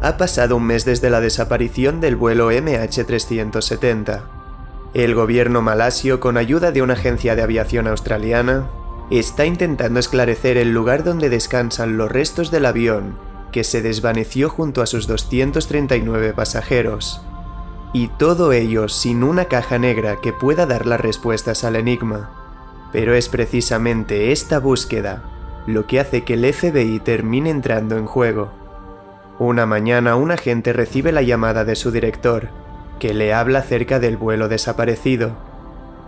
Ha pasado un mes desde la desaparición del vuelo MH370. El gobierno malasio, con ayuda de una agencia de aviación australiana, está intentando esclarecer el lugar donde descansan los restos del avión que se desvaneció junto a sus 239 pasajeros. Y todo ello sin una caja negra que pueda dar las respuestas al enigma. Pero es precisamente esta búsqueda lo que hace que el FBI termine entrando en juego. Una mañana un agente recibe la llamada de su director, que le habla acerca del vuelo desaparecido.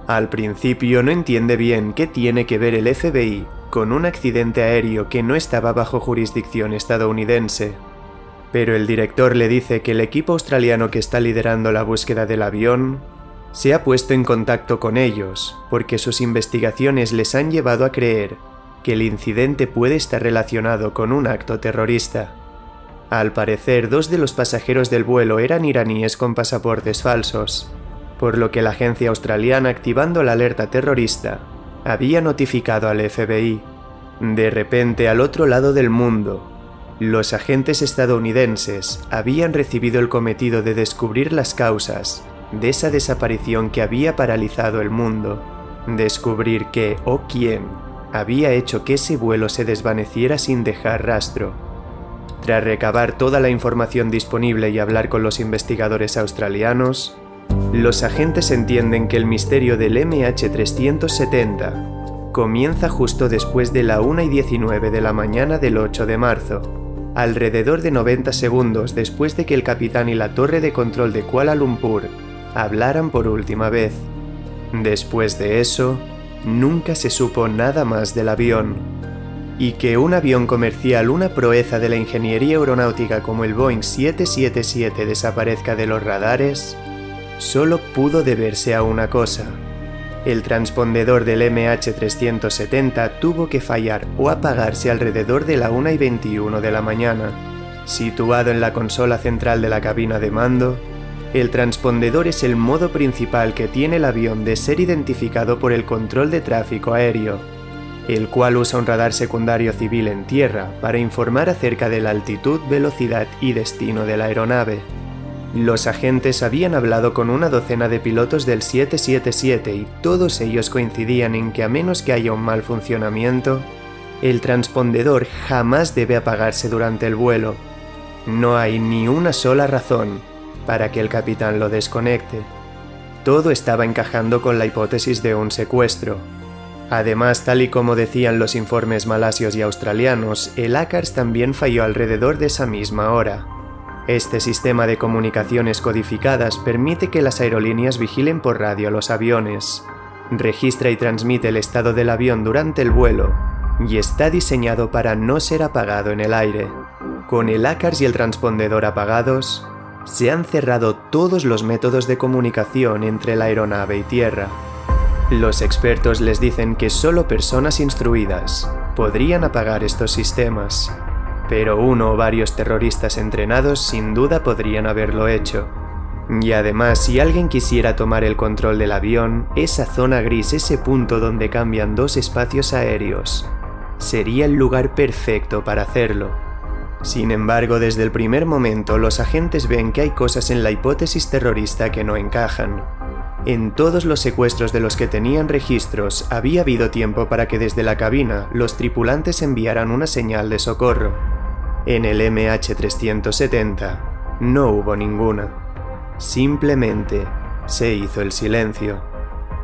Al principio no entiende bien qué tiene que ver el FBI con un accidente aéreo que no estaba bajo jurisdicción estadounidense. Pero el director le dice que el equipo australiano que está liderando la búsqueda del avión se ha puesto en contacto con ellos porque sus investigaciones les han llevado a creer que el incidente puede estar relacionado con un acto terrorista. Al parecer, 2 de los pasajeros del vuelo eran iraníes con pasaportes falsos, por lo que la agencia australiana, activando la alerta terrorista, había notificado al FBI. De repente, al otro lado del mundo, los agentes estadounidenses habían recibido el cometido de descubrir las causas de esa desaparición que había paralizado el mundo, descubrir qué o quién había hecho que ese vuelo se desvaneciera sin dejar rastro. Tras recabar toda la información disponible y hablar con los investigadores australianos, los agentes entienden que el misterio del MH370 comienza justo después de la 1:19 de la mañana del 8 de marzo, alrededor de 90 segundos después de que el capitán y la torre de control de Kuala Lumpur hablaran por última vez. Después de eso, nunca se supo nada más del avión. Y que un avión comercial, una proeza de la ingeniería aeronáutica como el Boeing 777 desaparezca de los radares, solo pudo deberse a una cosa. El transpondedor del MH370 tuvo que fallar o apagarse alrededor de la 1:21 de la mañana. Situado en la consola central de la cabina de mando, el transpondedor es el modo principal que tiene el avión de ser identificado por el control de tráfico aéreo, el cual usa un radar secundario civil en tierra para informar acerca de la altitud, velocidad y destino de la aeronave. Los agentes habían hablado con una docena de pilotos del 777 y todos ellos coincidían en que a menos que haya un mal funcionamiento, el transpondedor jamás debe apagarse durante el vuelo. No hay ni una sola razón para que el capitán lo desconecte. Todo estaba encajando con la hipótesis de un secuestro. Además, tal y como decían los informes malasios y australianos, el ACARS también falló alrededor de esa misma hora. Este sistema de comunicaciones codificadas permite que las aerolíneas vigilen por radio a los aviones, registra y transmite el estado del avión durante el vuelo, y está diseñado para no ser apagado en el aire. Con el ACARS y el transpondedor apagados, se han cerrado todos los métodos de comunicación entre la aeronave y tierra. Los expertos les dicen que solo personas instruidas podrían apagar estos sistemas, pero uno o varios terroristas entrenados sin duda podrían haberlo hecho. Y además, si alguien quisiera tomar el control del avión, esa zona gris, ese punto donde cambian 2 espacios aéreos, sería el lugar perfecto para hacerlo. Sin embargo, desde el primer momento los agentes ven que hay cosas en la hipótesis terrorista que no encajan. En todos los secuestros de los que tenían registros había habido tiempo para que desde la cabina los tripulantes enviaran una señal de socorro. En el MH370 no hubo ninguna. Simplemente se hizo el silencio.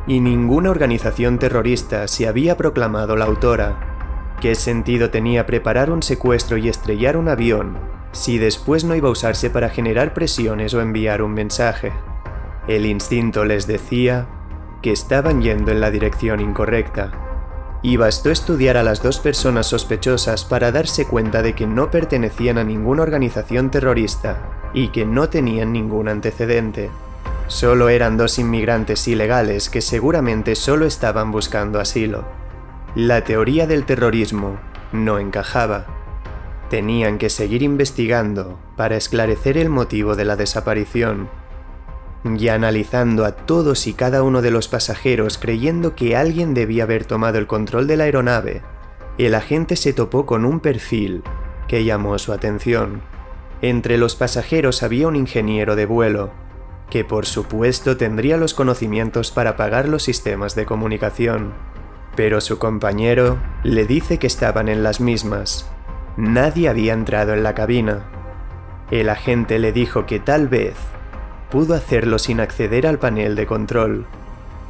Y ninguna organización terrorista se había proclamado la autora. ¿Qué sentido tenía preparar un secuestro y estrellar un avión si después no iba a usarse para generar presiones o enviar un mensaje? El instinto les decía que estaban yendo en la dirección incorrecta, y bastó estudiar a las 2 personas sospechosas para darse cuenta de que no pertenecían a ninguna organización terrorista y que no tenían ningún antecedente. Solo eran 2 inmigrantes ilegales que seguramente solo estaban buscando asilo. La teoría del terrorismo no encajaba. Tenían que seguir investigando para esclarecer el motivo de la desaparición. Y analizando a todos y cada uno de los pasajeros creyendo que alguien debía haber tomado el control de la aeronave, el agente se topó con un perfil que llamó su atención. Entre los pasajeros había un ingeniero de vuelo, que por supuesto tendría los conocimientos para apagar los sistemas de comunicación. Pero su compañero le dice que estaban en las mismas. Nadie había entrado en la cabina. El agente le dijo que tal vez pudo hacerlo sin acceder al panel de control.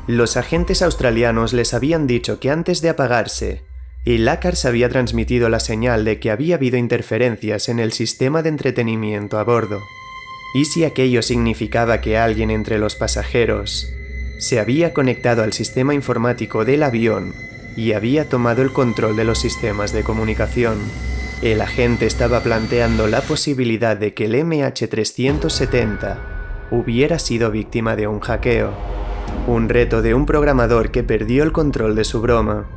Los agentes australianos les habían dicho que antes de apagarse, el ACARS había transmitido la señal de que había habido interferencias en el sistema de entretenimiento a bordo. Y si aquello significaba que alguien entre los pasajeros se había conectado al sistema informático del avión y había tomado el control de los sistemas de comunicación, el agente estaba planteando la posibilidad de que el MH370 hubiera sido víctima de un hackeo, un reto de un programador que perdió el control de su broma,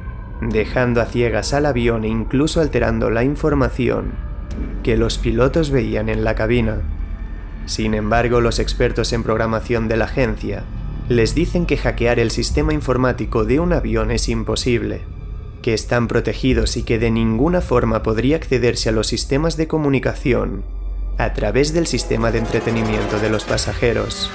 dejando a ciegas al avión e incluso alterando la información que los pilotos veían en la cabina. Sin embargo, los expertos en programación de la agencia les dicen que hackear el sistema informático de un avión es imposible, que están protegidos y que de ninguna forma podría accederse a los sistemas de comunicación a través del sistema de entretenimiento de los pasajeros.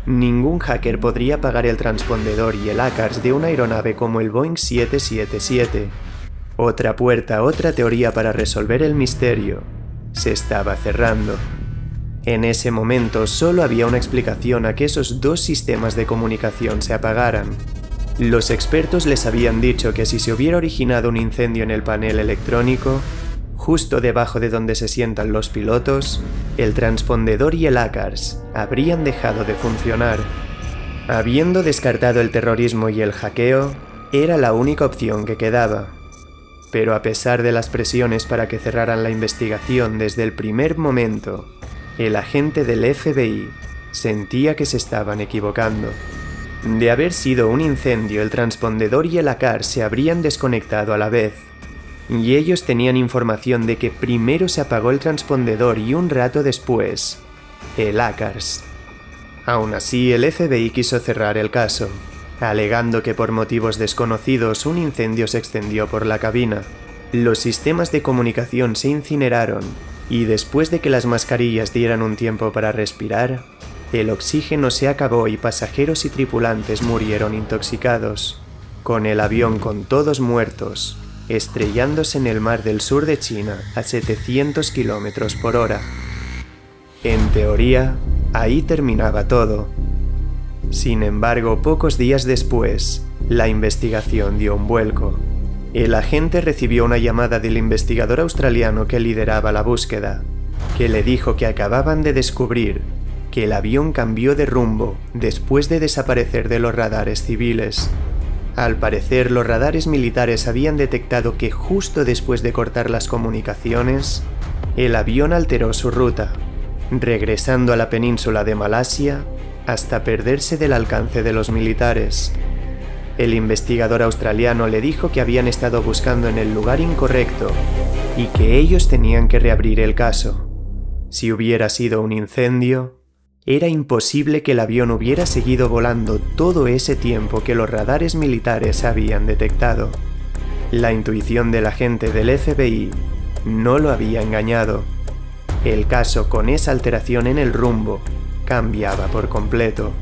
Ningún hacker podría apagar el transpondedor y el ACARS de una aeronave como el Boeing 777. Otra puerta, otra teoría para resolver el misterio, se estaba cerrando. En ese momento solo había una explicación a que esos dos sistemas de comunicación se apagaran. Los expertos les habían dicho que si se hubiera originado un incendio en el panel electrónico, justo debajo de donde se sientan los pilotos, el transpondedor y el ACARS habrían dejado de funcionar. Habiendo descartado el terrorismo y el hackeo, era la única opción que quedaba. Pero a pesar de las presiones para que cerraran la investigación desde el primer momento, el agente del FBI sentía que se estaban equivocando. De haber sido un incendio, el transpondedor y el ACARS se habrían desconectado a la vez, y ellos tenían información de que primero se apagó el transpondedor y un rato después, el ACARS. Aún así, el FBI quiso cerrar el caso, alegando que por motivos desconocidos un incendio se extendió por la cabina. Los sistemas de comunicación se incineraron, y después de que las mascarillas dieran un tiempo para respirar, el oxígeno se acabó y pasajeros y tripulantes murieron intoxicados, con el avión con todos muertos, estrellándose en el mar del sur de China a 700 km por hora. En teoría, ahí terminaba todo. Sin embargo, pocos días después, la investigación dio un vuelco. El agente recibió una llamada del investigador australiano que lideraba la búsqueda, que le dijo que acababan de descubrir que el avión cambió de rumbo después de desaparecer de los radares civiles. Al parecer, los radares militares habían detectado que justo después de cortar las comunicaciones, el avión alteró su ruta, regresando a la península de Malasia hasta perderse del alcance de los militares. El investigador australiano le dijo que habían estado buscando en el lugar incorrecto y que ellos tenían que reabrir el caso. Si hubiera sido un incendio, era imposible que el avión hubiera seguido volando todo ese tiempo que los radares militares habían detectado. La intuición del agente del FBI no lo había engañado. El caso, con esa alteración en el rumbo, cambiaba por completo.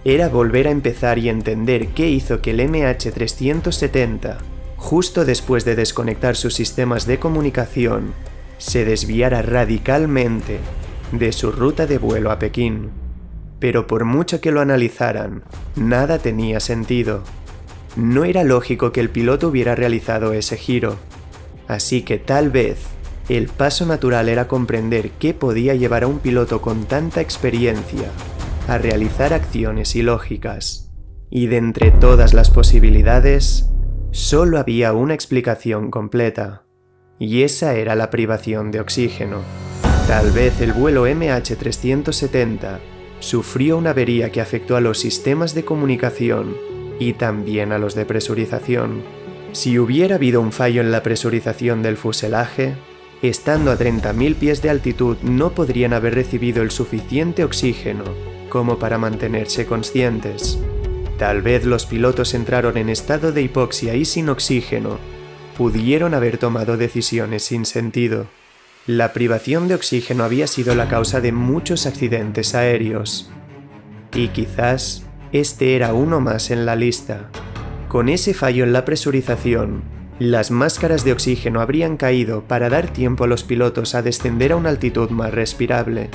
Era volver a empezar y entender qué hizo que el MH370, justo después de desconectar sus sistemas de comunicación, se desviara radicalmente de su ruta de vuelo a Pekín. Pero por mucho que lo analizaran, nada tenía sentido. No era lógico que el piloto hubiera realizado ese giro. Así que tal vez el paso natural era comprender qué podía llevar a un piloto con tanta experiencia a realizar acciones ilógicas. Y de entre todas las posibilidades, solo había una explicación completa, y esa era la privación de oxígeno. Tal vez el vuelo MH370 sufrió una avería que afectó a los sistemas de comunicación y también a los de presurización. Si hubiera habido un fallo en la presurización del fuselaje, estando a 30.000 pies de altitud no podrían haber recibido el suficiente oxígeno como para mantenerse conscientes. Tal vez los pilotos entraron en estado de hipoxia y sin oxígeno pudieron haber tomado decisiones sin sentido. La privación de oxígeno había sido la causa de muchos accidentes aéreos. Y quizás este era uno más en la lista. Con ese fallo en la presurización, las máscaras de oxígeno habrían caído para dar tiempo a los pilotos a descender a una altitud más respirable.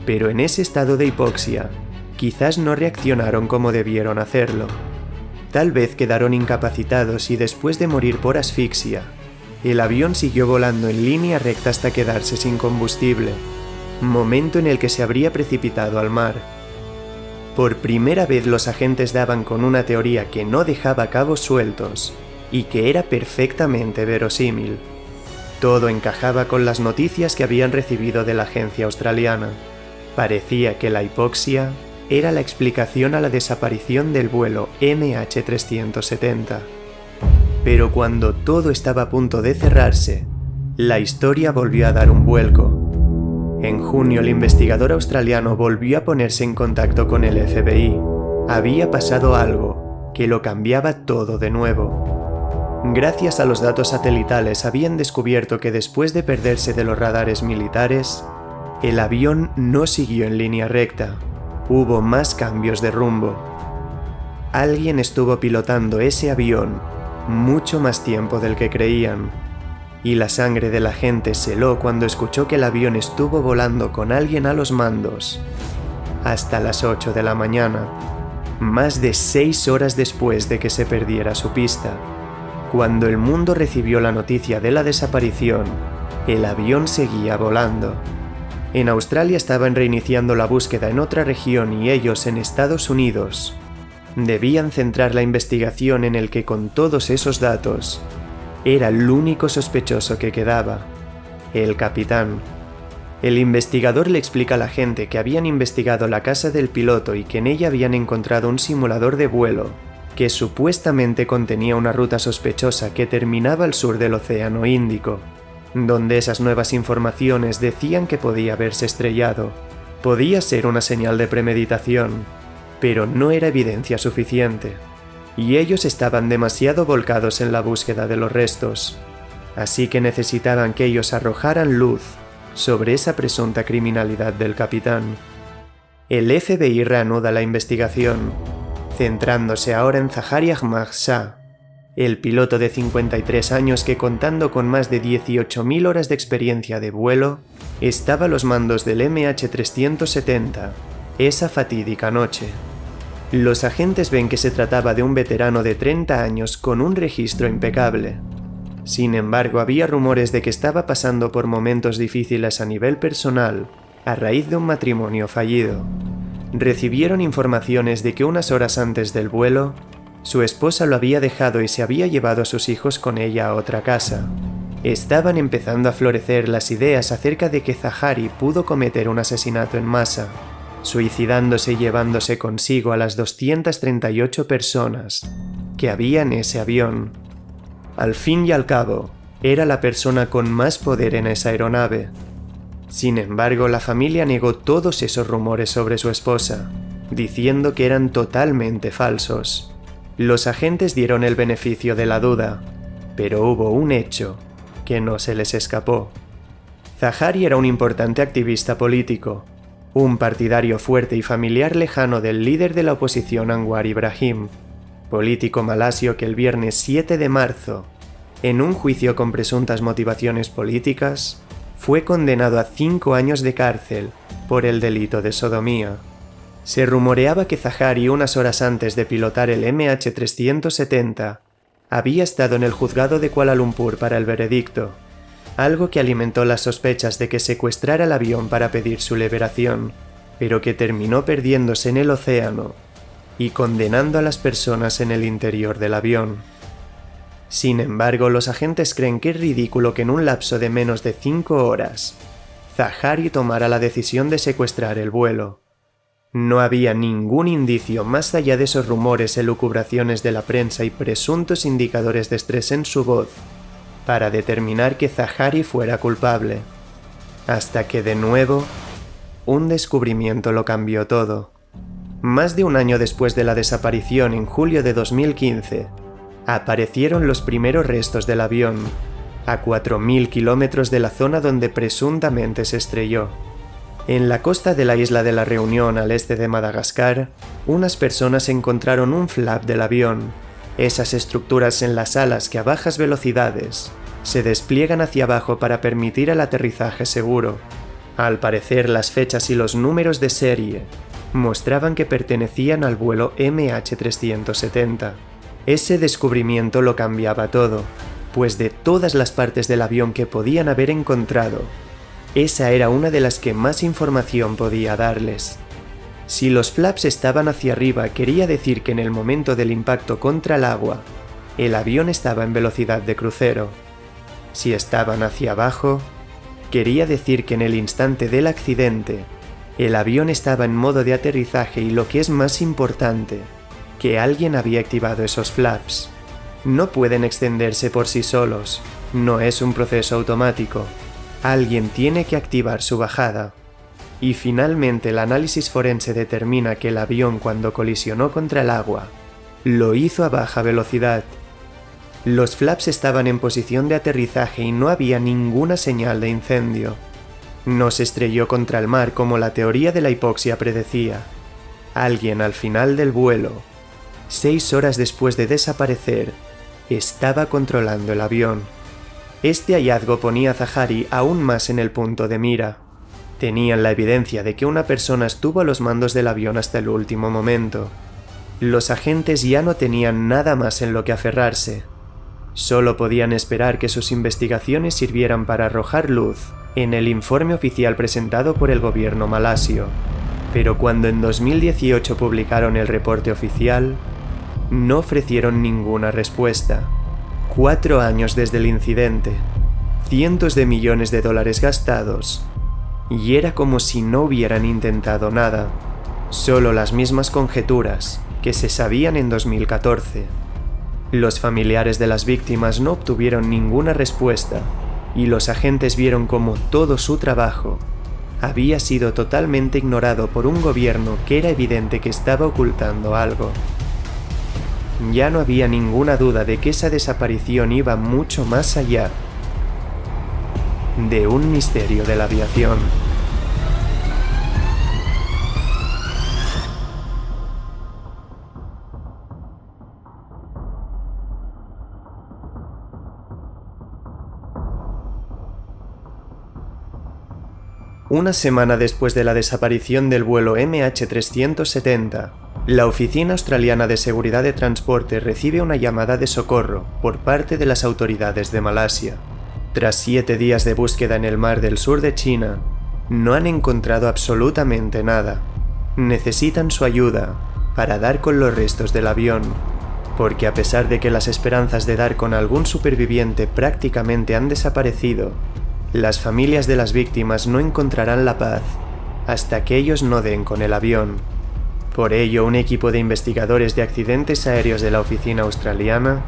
Pero en ese estado de hipoxia, quizás no reaccionaron como debieron hacerlo. Tal vez quedaron incapacitados y después de morir por asfixia, el avión siguió volando en línea recta hasta quedarse sin combustible, momento en el que se habría precipitado al mar. Por primera vez los agentes daban con una teoría que no dejaba cabos sueltos y que era perfectamente verosímil. Todo encajaba con las noticias que habían recibido de la agencia australiana. Parecía que la hipoxia era la explicación a la desaparición del vuelo MH370. Pero cuando todo estaba a punto de cerrarse, la historia volvió a dar un vuelco. En junio, el investigador australiano volvió a ponerse en contacto con el FBI. Había pasado algo que lo cambiaba todo de nuevo. Gracias a los datos satelitales habían descubierto que después de perderse de los radares militares, el avión no siguió en línea recta. Hubo más cambios de rumbo. Alguien estuvo pilotando ese avión mucho más tiempo del que creían, y la sangre de la gente se heló cuando escuchó que el avión estuvo volando con alguien a los mandos hasta las 8 de la mañana, más de 6 horas después de que se perdiera su pista. Cuando el mundo recibió la noticia de la desaparición, el avión seguía volando. En Australia estaban reiniciando la búsqueda en otra región y ellos en Estados Unidos debían centrar la investigación en el que con todos esos datos era el único sospechoso que quedaba, el capitán. El investigador le explica a la gente que habían investigado la casa del piloto y que en ella habían encontrado un simulador de vuelo que supuestamente contenía una ruta sospechosa que terminaba al sur del Océano Índico, donde esas nuevas informaciones decían que podía haberse estrellado. Podía ser una señal de premeditación, pero no era evidencia suficiente, y ellos estaban demasiado volcados en la búsqueda de los restos, así que necesitaban que ellos arrojaran luz sobre esa presunta criminalidad del capitán. El FBI reanuda la investigación, centrándose ahora en Zaharie Ahmad Shah, el piloto de 53 años que, contando con más de 18.000 horas de experiencia de vuelo, estaba a los mandos del MH370 esa fatídica noche. Los agentes ven que se trataba de un veterano de 30 años con un registro impecable. Sin embargo, había rumores de que estaba pasando por momentos difíciles a nivel personal a raíz de un matrimonio fallido. Recibieron informaciones de que unas horas antes del vuelo, su esposa lo había dejado y se había llevado a sus hijos con ella a otra casa. Estaban empezando a florecer las ideas acerca de que Zaharie pudo cometer un asesinato en masa, suicidándose y llevándose consigo a las 238 personas que había en ese avión. Al fin y al cabo, era la persona con más poder en esa aeronave. Sin embargo, la familia negó todos esos rumores sobre su esposa, diciendo que eran totalmente falsos. Los agentes dieron el beneficio de la duda, pero hubo un hecho que no se les escapó. Zaharie era un importante activista político, un partidario fuerte y familiar lejano del líder de la oposición Anwar Ibrahim, político malasio que el viernes 7 de marzo, en un juicio con presuntas motivaciones políticas, fue condenado a 5 años de cárcel por el delito de sodomía. Se rumoreaba que Zaharie, unas horas antes de pilotar el MH370, había estado en el juzgado de Kuala Lumpur para el veredicto, algo que alimentó las sospechas de que secuestrara el avión para pedir su liberación, pero que terminó perdiéndose en el océano y condenando a las personas en el interior del avión. Sin embargo, los agentes creen que es ridículo que en un lapso de menos de 5 horas, Zaharie tomara la decisión de secuestrar el vuelo. No había ningún indicio más allá de esos rumores, elucubraciones de la prensa y presuntos indicadores de estrés en su voz para determinar que Zaharie fuera culpable, hasta que de nuevo, un descubrimiento lo cambió todo. Más de un año después de la desaparición, en julio de 2015, aparecieron los primeros restos del avión, a 4.000 kilómetros de la zona donde presuntamente se estrelló. En la costa de la isla de la Reunión al este de Madagascar, unas personas encontraron un flap del avión, esas estructuras en las alas que a bajas velocidades se despliegan hacia abajo para permitir el aterrizaje seguro. Al parecer, las fechas y los números de serie mostraban que pertenecían al vuelo MH370. Ese descubrimiento lo cambiaba todo, pues de todas las partes del avión que podían haber encontrado, esa era una de las que más información podía darles. Si los flaps estaban hacia arriba, quería decir que en el momento del impacto contra el agua, el avión estaba en velocidad de crucero. Si estaban hacia abajo, quería decir que en el instante del accidente, el avión estaba en modo de aterrizaje y, lo que es más importante, que alguien había activado esos flaps. No pueden extenderse por sí solos, no es un proceso automático. Alguien tiene que activar su bajada. Y finalmente el análisis forense determina que el avión, cuando colisionó contra el agua, lo hizo a baja velocidad. Los flaps estaban en posición de aterrizaje y no había ninguna señal de incendio. No se estrelló contra el mar como la teoría de la hipoxia predecía. Alguien al final del vuelo, 6 horas después de desaparecer, estaba controlando el avión. Este hallazgo ponía a Zahari aún más en el punto de mira. Tenían la evidencia de que una persona estuvo a los mandos del avión hasta el último momento. Los agentes ya no tenían nada más en lo que aferrarse. Solo podían esperar que sus investigaciones sirvieran para arrojar luz en el informe oficial presentado por el gobierno malasio. Pero cuando en 2018 publicaron el reporte oficial, no ofrecieron ninguna respuesta. 4 años desde el incidente, cientos de millones de dólares gastados, y era como si no hubieran intentado nada. Solo las mismas conjeturas que se sabían en 2014. Los familiares de las víctimas no obtuvieron ninguna respuesta, y los agentes vieron como todo su trabajo había sido totalmente ignorado por un gobierno que era evidente que estaba ocultando algo. Ya no había ninguna duda de que esa desaparición iba mucho más allá de un misterio de la aviación. Una semana después de la desaparición del vuelo MH370, la Oficina Australiana de Seguridad de Transporte recibe una llamada de socorro por parte de las autoridades de Malasia. Tras 7 días de búsqueda en el mar del sur de China, no han encontrado absolutamente nada. Necesitan su ayuda para dar con los restos del avión, porque a pesar de que las esperanzas de dar con algún superviviente prácticamente han desaparecido, las familias de las víctimas no encontrarán la paz hasta que ellos no den con el avión. Por ello, un equipo de investigadores de accidentes aéreos de la oficina australiana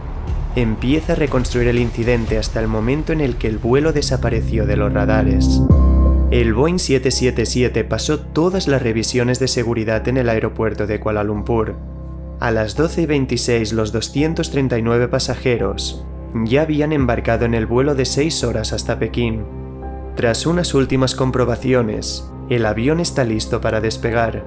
empieza a reconstruir el incidente hasta el momento en el que el vuelo desapareció de los radares. El Boeing 777 pasó todas las revisiones de seguridad en el aeropuerto de Kuala Lumpur. A las 12:26 los 239 pasajeros ya habían embarcado en el vuelo de 6 horas hasta Pekín. Tras unas últimas comprobaciones, el avión está listo para despegar.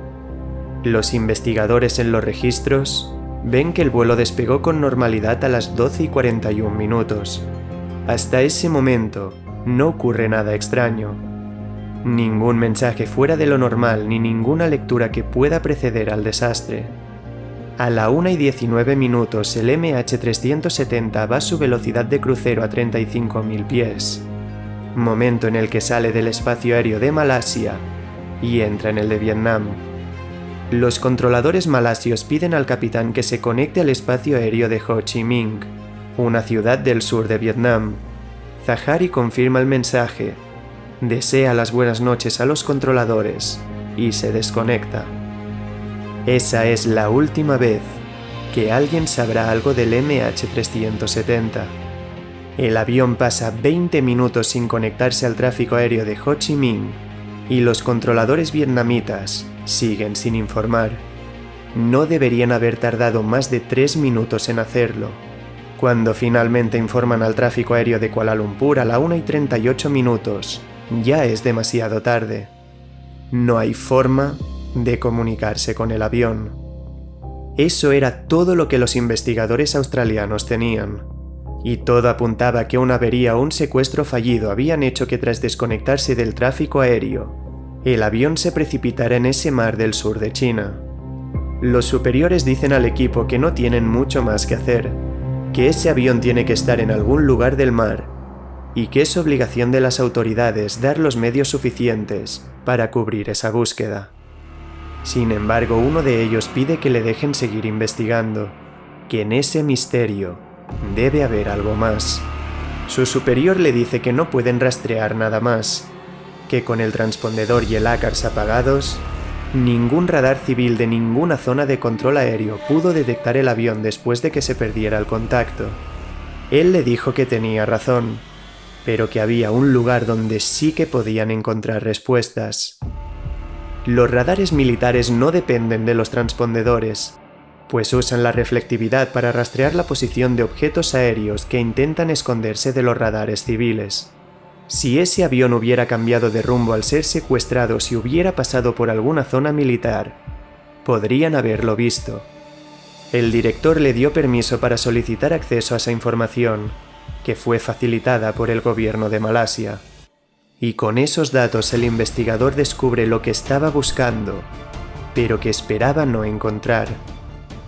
Los investigadores en los registros ven que el vuelo despegó con normalidad a las 12:41 minutos. Hasta ese momento, no ocurre nada extraño. Ningún mensaje fuera de lo normal ni ninguna lectura que pueda preceder al desastre. A la 1:19 minutos el MH370 va a su velocidad de crucero a 35.000 pies, momento en el que sale del espacio aéreo de Malasia y entra en el de Vietnam. Los controladores malasios piden al capitán que se conecte al espacio aéreo de Ho Chi Minh, una ciudad del sur de Vietnam. Zahari confirma el mensaje, desea las buenas noches a los controladores y se desconecta. Esa es la última vez que alguien sabrá algo del MH370. El avión pasa 20 minutos sin conectarse al tráfico aéreo de Ho Chi Minh y los controladores vietnamitas siguen sin informar. No deberían haber tardado más de 3 minutos en hacerlo. Cuando finalmente informan al tráfico aéreo de Kuala Lumpur a la 1:38, ya es demasiado tarde. No hay forma de comunicarse con el avión. Eso era todo lo que los investigadores australianos tenían. Y todo apuntaba que una avería o un secuestro fallido habían hecho que tras desconectarse del tráfico aéreo, el avión se precipitara en ese mar del sur de China. Los superiores dicen al equipo que no tienen mucho más que hacer, que ese avión tiene que estar en algún lugar del mar y que es obligación de las autoridades dar los medios suficientes para cubrir esa búsqueda. Sin embargo, uno de ellos pide que le dejen seguir investigando, que en ese misterio debe haber algo más. Su superior le dice que no pueden rastrear nada más, que con el transpondedor y el ACARS apagados, ningún radar civil de ninguna zona de control aéreo pudo detectar el avión después de que se perdiera el contacto. Él le dijo que tenía razón, pero que había un lugar donde sí que podían encontrar respuestas. Los radares militares no dependen de los transpondedores, pues usan la reflectividad para rastrear la posición de objetos aéreos que intentan esconderse de los radares civiles. Si ese avión hubiera cambiado de rumbo al ser secuestrado si hubiera pasado por alguna zona militar, podrían haberlo visto. El director le dio permiso para solicitar acceso a esa información, que fue facilitada por el gobierno de Malasia. Y con esos datos el investigador descubre lo que estaba buscando, pero que esperaba no encontrar.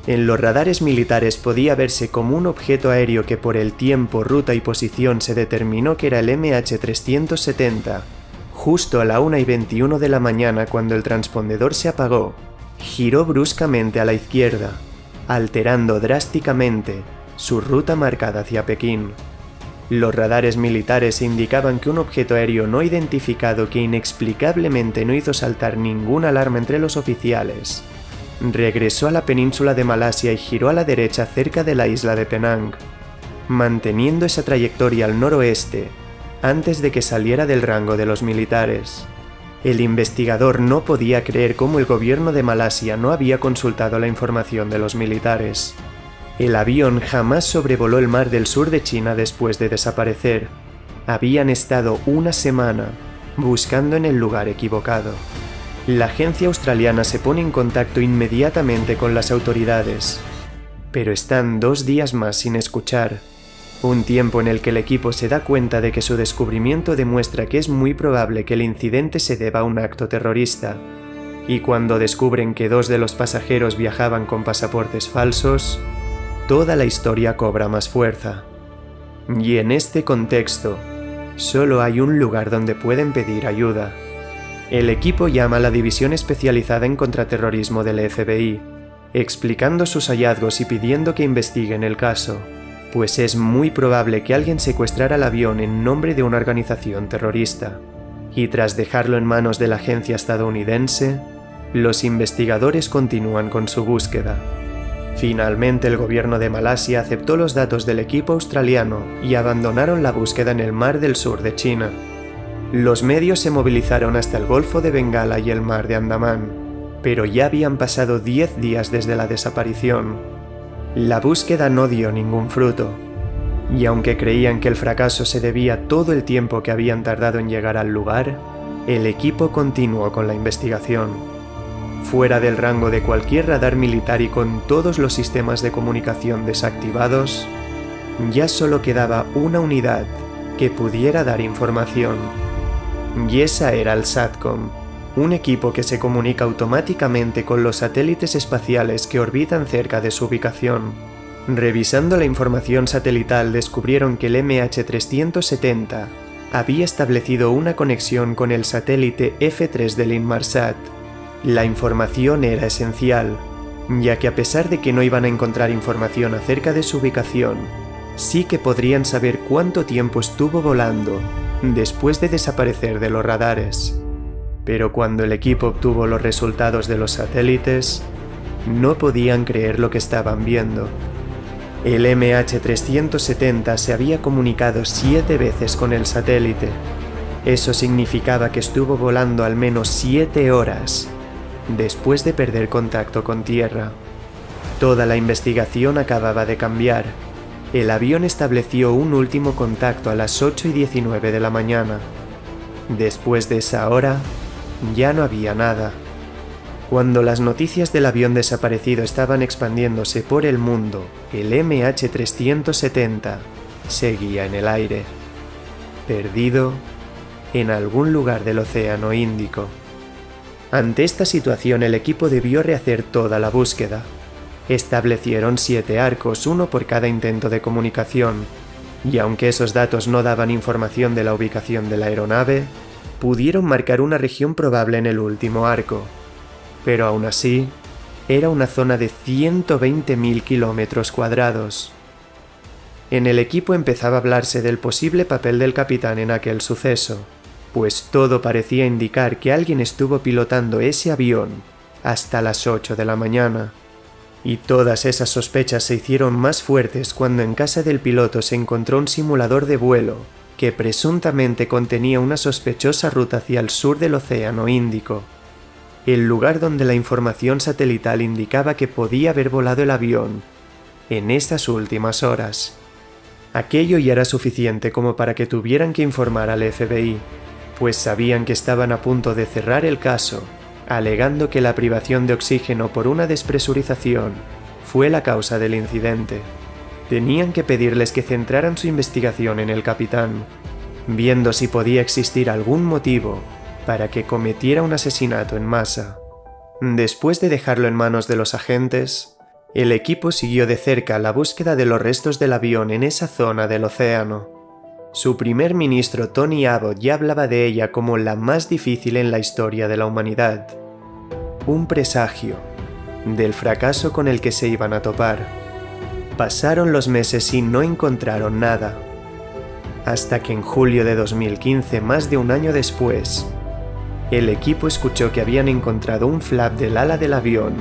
En los radares militares podía verse como un objeto aéreo que por el tiempo, ruta y posición se determinó que era el MH370. Justo a la 1:21 de la mañana, cuando el transpondedor se apagó, giró bruscamente a la izquierda, alterando drásticamente su ruta marcada hacia Pekín. Los radares militares indicaban que un objeto aéreo no identificado que inexplicablemente no hizo saltar ninguna alarma entre los oficiales regresó a la península de Malasia y giró a la derecha cerca de la isla de Penang, manteniendo esa trayectoria al noroeste antes de que saliera del rango de los militares. El investigador no podía creer cómo el gobierno de Malasia no había consultado la información de los militares. El avión jamás sobrevoló el mar del sur de China después de desaparecer. Habían estado una semana buscando en el lugar equivocado. La agencia australiana se pone en contacto inmediatamente con las autoridades, pero están 2 días más sin escuchar, un tiempo en el que el equipo se da cuenta de que su descubrimiento demuestra que es muy probable que el incidente se deba a un acto terrorista, y cuando descubren que 2 de los pasajeros viajaban con pasaportes falsos, toda la historia cobra más fuerza. Y en este contexto, solo hay un lugar donde pueden pedir ayuda. El equipo llama a la División Especializada en Contraterrorismo del FBI, explicando sus hallazgos y pidiendo que investiguen el caso, pues es muy probable que alguien secuestrara el avión en nombre de una organización terrorista. Y tras dejarlo en manos de la agencia estadounidense, los investigadores continúan con su búsqueda. Finalmente, el gobierno de Malasia aceptó los datos del equipo australiano y abandonaron la búsqueda en el mar del sur de China. Los medios se movilizaron hasta el Golfo de Bengala y el Mar de Andamán, pero ya habían pasado 10 días desde la desaparición. La búsqueda no dio ningún fruto, y aunque creían que el fracaso se debía a todo el tiempo que habían tardado en llegar al lugar, el equipo continuó con la investigación. Fuera del rango de cualquier radar militar y con todos los sistemas de comunicación desactivados, ya solo quedaba una unidad que pudiera dar información. Y esa era el SATCOM, un equipo que se comunica automáticamente con los satélites espaciales que orbitan cerca de su ubicación. Revisando la información satelital descubrieron que el MH370 había establecido una conexión con el satélite F3 del Inmarsat. La información era esencial, ya que a pesar de que no iban a encontrar información acerca de su ubicación, sí que podrían saber cuánto tiempo estuvo volando después de desaparecer de los radares. Pero cuando el equipo obtuvo los resultados de los satélites, no podían creer lo que estaban viendo. El MH370 se había comunicado 7 veces con el satélite. Eso significaba que estuvo volando al menos 7 horas después de perder contacto con Tierra. Toda la investigación acababa de cambiar, El avión estableció un último contacto a las 8:19 de la mañana. Después de esa hora, ya no había nada. Cuando las noticias del avión desaparecido estaban expandiéndose por el mundo, el MH370 seguía en el aire, perdido en algún lugar del Océano Índico. Ante esta situación, el equipo debió rehacer toda la búsqueda. Establecieron 7 arcos, uno por cada intento de comunicación, y aunque esos datos no daban información de la ubicación de la aeronave, pudieron marcar una región probable en el último arco. Pero aún así, era una zona de 120.000 kilómetros cuadrados. En el equipo empezaba a hablarse del posible papel del capitán en aquel suceso, pues todo parecía indicar que alguien estuvo pilotando ese avión hasta las 8 de la mañana. Y todas esas sospechas se hicieron más fuertes cuando en casa del piloto se encontró un simulador de vuelo que presuntamente contenía una sospechosa ruta hacia el sur del Océano Índico, el lugar donde la información satelital indicaba que podía haber volado el avión en esas últimas horas. Aquello ya era suficiente como para que tuvieran que informar al FBI, pues sabían que estaban a punto de cerrar el caso, alegando que la privación de oxígeno por una despresurización fue la causa del incidente. Tenían que pedirles que centraran su investigación en el capitán, viendo si podía existir algún motivo para que cometiera un asesinato en masa. Después de dejarlo en manos de los agentes, el equipo siguió de cerca la búsqueda de los restos del avión en esa zona del océano. Su primer ministro Tony Abbott ya hablaba de ella como la más difícil en la historia de la humanidad. Un presagio del fracaso con el que se iban a topar. Pasaron los meses y no encontraron nada, hasta que en julio de 2015, más de un año después, el equipo escuchó que habían encontrado un flap del ala del avión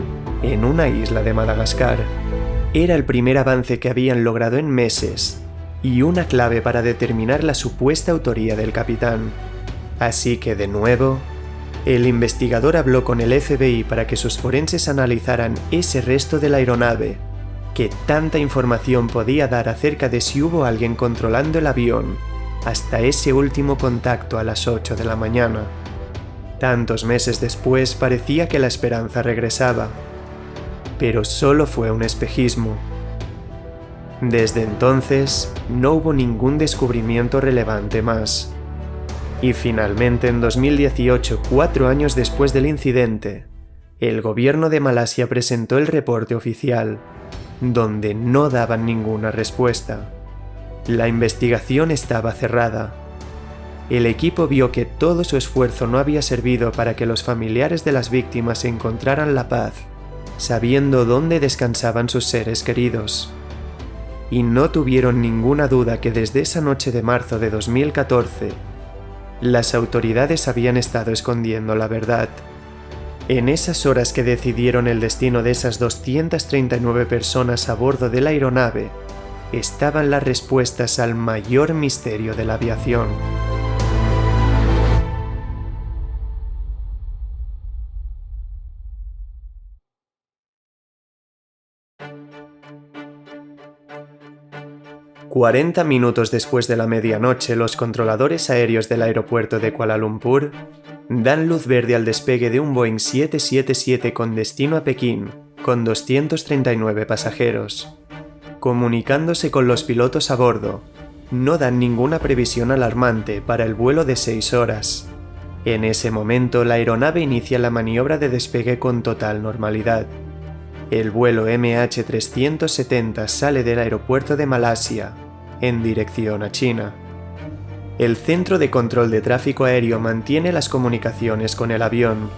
en una isla de Madagascar. Era el primer avance que habían logrado en meses y una clave para determinar la supuesta autoría del capitán. Así que, de nuevo, el investigador habló con el FBI para que sus forenses analizaran ese resto de la aeronave, que tanta información podía dar acerca de si hubo alguien controlando el avión hasta ese último contacto a las 8 de la mañana. Tantos meses después parecía que la esperanza regresaba, pero solo fue un espejismo. Desde entonces, no hubo ningún descubrimiento relevante más. Y finalmente, en 2018, 4 años después del incidente, el gobierno de Malasia presentó el reporte oficial, donde no daban ninguna respuesta. La investigación estaba cerrada. El equipo vio que todo su esfuerzo no había servido para que los familiares de las víctimas encontraran la paz, sabiendo dónde descansaban sus seres queridos. Y no tuvieron ninguna duda que desde esa noche de marzo de 2014, las autoridades habían estado escondiendo la verdad. En esas horas que decidieron el destino de esas 239 personas a bordo de la aeronave, estaban las respuestas al mayor misterio de la aviación. «40 minutos después de la medianoche, los controladores aéreos del aeropuerto de Kuala Lumpur dan luz verde al despegue de un Boeing 777 con destino a Pekín, con 239 pasajeros. Comunicándose con los pilotos a bordo, no dan ninguna previsión alarmante para el vuelo de 6 horas. En ese momento, la aeronave inicia la maniobra de despegue con total normalidad. El vuelo MH370 sale del aeropuerto de Malasia, en dirección a China. El centro de control de tráfico aéreo mantiene las comunicaciones con el avión,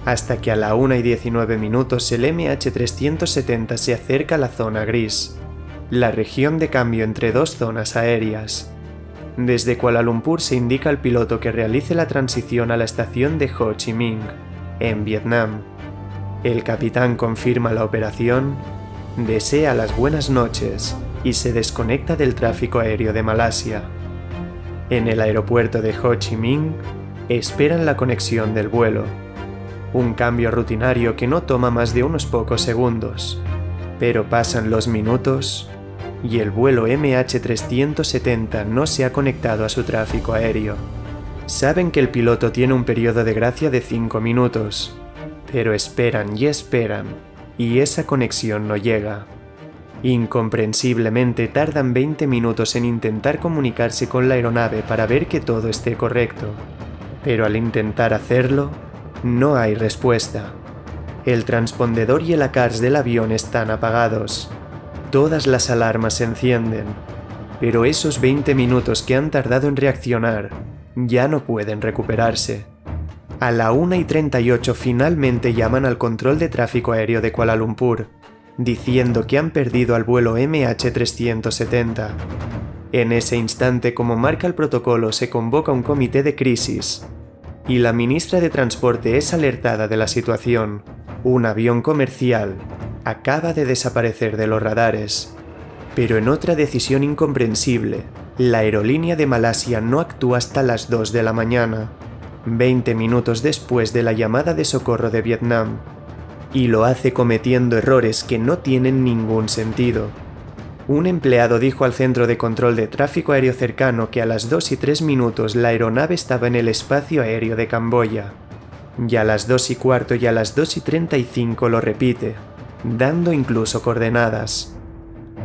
hasta que a la 1:19 minutos el MH370 se acerca a la zona gris, la región de cambio entre dos zonas aéreas. Desde Kuala Lumpur se indica al piloto que realice la transición a la estación de Ho Chi Minh, en Vietnam. El capitán confirma la operación, desea las buenas noches y se desconecta del tráfico aéreo de Malasia. En el aeropuerto de Ho Chi Minh, esperan la conexión del vuelo. Un cambio rutinario que no toma más de unos pocos segundos. Pero pasan los minutos y el vuelo MH370 no se ha conectado a su tráfico aéreo. Saben que el piloto tiene un periodo de gracia de 5 minutos, pero esperan y esa conexión no llega. Incomprensiblemente tardan 20 minutos en intentar comunicarse con la aeronave para ver que todo esté correcto, pero al intentar hacerlo, no hay respuesta. El transpondedor y el ACARS del avión están apagados. Todas las alarmas se encienden, pero esos 20 minutos que han tardado en reaccionar ya no pueden recuperarse. A la 1:38 finalmente llaman al control de tráfico aéreo de Kuala Lumpur, diciendo que han perdido al vuelo MH370. En ese instante, como marca el protocolo, se convoca un comité de crisis, y la ministra de Transporte es alertada de la situación. Un avión comercial acaba de desaparecer de los radares. Pero en otra decisión incomprensible, la aerolínea de Malasia no actúa hasta las 2 de la mañana, 20 minutos después de la llamada de socorro de Vietnam, y lo hace cometiendo errores que no tienen ningún sentido. Un empleado dijo al centro de control de tráfico aéreo cercano que a las 2:03 la aeronave estaba en el espacio aéreo de Camboya, y a las 2:15 y a las 2:35 lo repite, dando incluso coordenadas.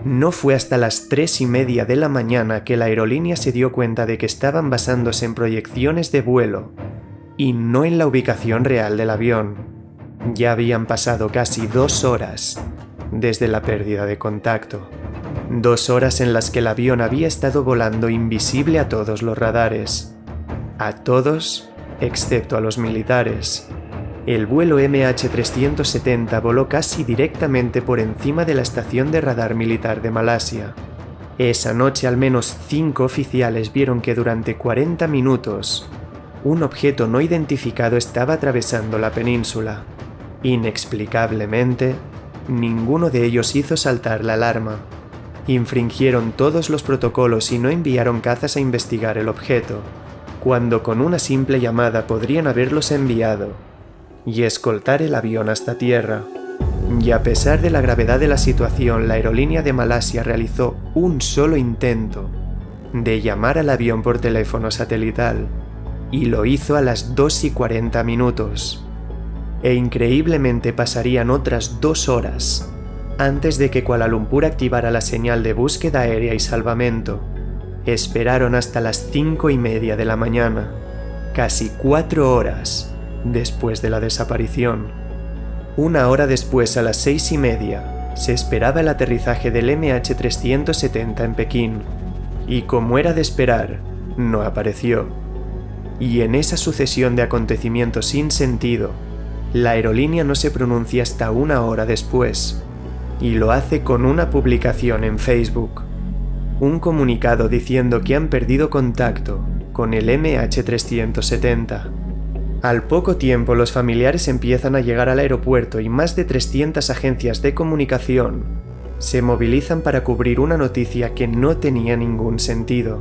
No fue hasta las 3:30 de la mañana que la aerolínea se dio cuenta de que estaban basándose en proyecciones de vuelo y no en la ubicación real del avión. Ya habían pasado casi 2 horas desde la pérdida de contacto. 2 horas en las que el avión había estado volando invisible a todos los radares. A todos, excepto a los militares. El vuelo MH370 voló casi directamente por encima de la estación de radar militar de Malasia. Esa noche al menos 5 oficiales vieron que durante 40 minutos un objeto no identificado estaba atravesando la península. Inexplicablemente, ninguno de ellos hizo saltar la alarma. Infringieron todos los protocolos y no enviaron cazas a investigar el objeto, cuando con una simple llamada podrían haberlos enviado y escoltar el avión hasta tierra. Y a pesar de la gravedad de la situación, la aerolínea de Malasia realizó un solo intento de llamar al avión por teléfono satelital, y lo hizo a las 2:40. E increíblemente pasarían otras 2 horas antes de que Kuala Lumpur activara la señal de búsqueda aérea y salvamento. Esperaron hasta las 5:30 de la mañana, casi 4 horas después de la desaparición. 1 hora después, a las 6:30, se esperaba el aterrizaje del MH370 en Pekín, y como era de esperar, no apareció. Y en esa sucesión de acontecimientos sin sentido, la aerolínea no se pronuncia hasta 1 hora después, y lo hace con una publicación en Facebook. Un comunicado diciendo que han perdido contacto con el MH370. Al poco tiempo, los familiares empiezan a llegar al aeropuerto y más de 300 agencias de comunicación se movilizan para cubrir una noticia que no tenía ningún sentido.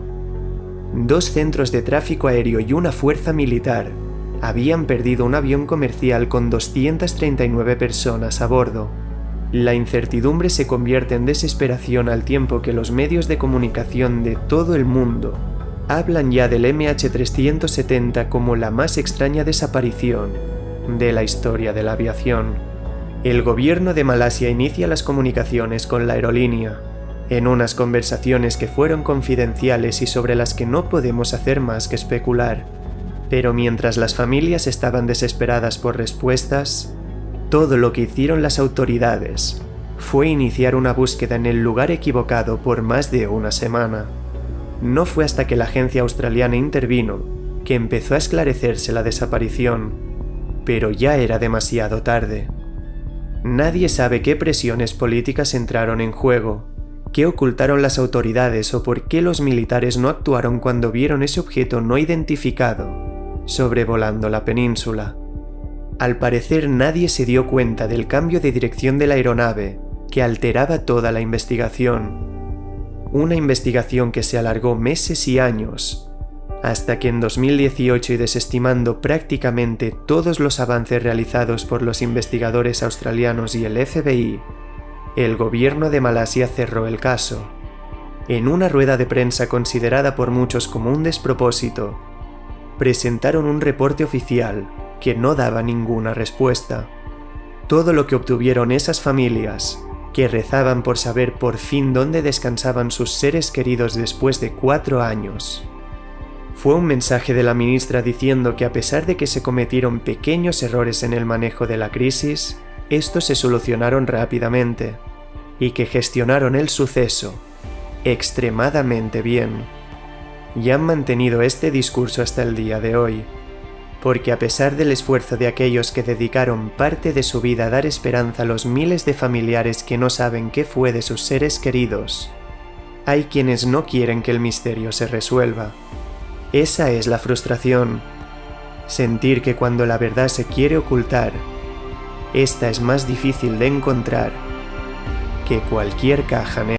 2 centros de tráfico aéreo y una fuerza militar habían perdido un avión comercial con 239 personas a bordo. La incertidumbre se convierte en desesperación al tiempo que los medios de comunicación de todo el mundo hablan ya del MH370 como la más extraña desaparición de la historia de la aviación. El gobierno de Malasia inicia las comunicaciones con la aerolínea, en unas conversaciones que fueron confidenciales y sobre las que no podemos hacer más que especular. Pero mientras las familias estaban desesperadas por respuestas, todo lo que hicieron las autoridades fue iniciar una búsqueda en el lugar equivocado por más de 1 semana. No fue hasta que la agencia australiana intervino que empezó a esclarecerse la desaparición, pero ya era demasiado tarde. Nadie sabe qué presiones políticas entraron en juego, qué ocultaron las autoridades o por qué los militares no actuaron cuando vieron ese objeto no identificado sobrevolando la península. Al parecer nadie se dio cuenta del cambio de dirección de la aeronave que alteraba toda la investigación. Una investigación que se alargó meses y años, hasta que en 2018, y desestimando prácticamente todos los avances realizados por los investigadores australianos y el FBI, el gobierno de Malasia cerró el caso En una rueda de prensa considerada por muchos como un despropósito, presentaron un reporte oficial que no daba ninguna respuesta. Todo lo que obtuvieron esas familias, que rezaban por saber por fin dónde descansaban sus seres queridos después de 4 años, fue un mensaje de la ministra diciendo que a pesar de que se cometieron pequeños errores en el manejo de la crisis, estos se solucionaron rápidamente y que gestionaron el suceso extremadamente bien. Y han mantenido este discurso hasta el día de hoy, porque a pesar del esfuerzo de aquellos que dedicaron parte de su vida a dar esperanza a los miles de familiares que no saben qué fue de sus seres queridos, hay quienes no quieren que el misterio se resuelva. Esa es la frustración, sentir que cuando la verdad se quiere ocultar, esta es más difícil de encontrar que cualquier caja negra.